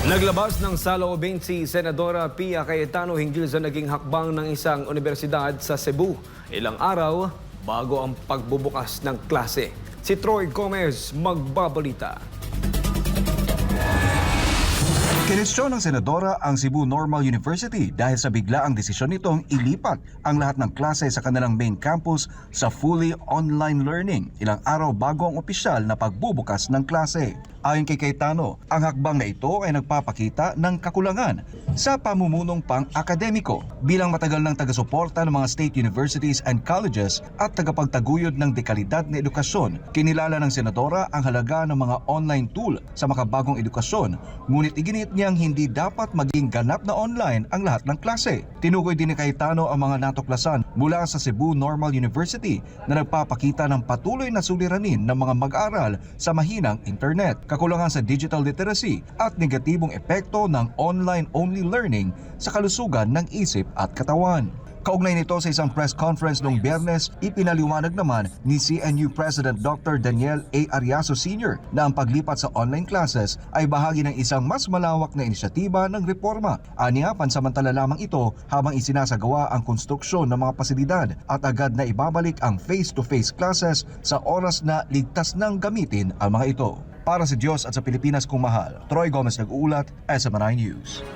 Naglabas ng saloobin si Senadora Pia Cayetano hinggil sa naging hakbang ng isang universidad sa Cebu. Ilang araw bago ang pagbubukas ng klase. Si Troy Gomez magbabalita. Kinwestiyon ng Senadora ang Cebu Normal University dahil sa biglaang desisyon nitong ilipat ang lahat ng klase sa kanilang main campus sa fully online learning ilang araw bago ang opisyal na pagbubukas ng klase. Ayon kay Cayetano, ang hakbang na ito ay nagpapakita ng kakulangan sa pamumunong pang-akademiko bilang matagal ng taga-suporta ng mga state universities and colleges at tagapagtaguyod ng dekalidad na edukasyon. Kinilala ng Senadora ang halaga ng mga online tool sa makabagong edukasyon, ngunit iginit niyang hindi dapat maging ganap na online ang lahat ng klase. Tinukoy din ni Cayetano ang mga natuklasan mula sa Cebu Normal University na nagpapakita ng patuloy na suliranin ng mga mag-aaral sa mahinang internet, kakulangan sa digital literacy at negatibong epekto ng online-only learning sa kalusugan ng isip at katawan. Kaugnay nito sa isang press conference noong Biyernes, ipinaliwanag naman ni CNU President Dr. Daniel A. Ariaso Sr. na ang paglipat sa online classes ay bahagi ng isang mas malawak na inisyatiba ng reforma. Aniya, pansamantala lamang ito habang isinasagawa ang konstruksyon ng mga pasilidad at agad na ibabalik ang face-to-face classes sa oras na ligtas nang gamitin ang mga ito. Para sa Diyos at sa Pilipinas kung mahal, Troy Gomez nag-uulat, SMNI News.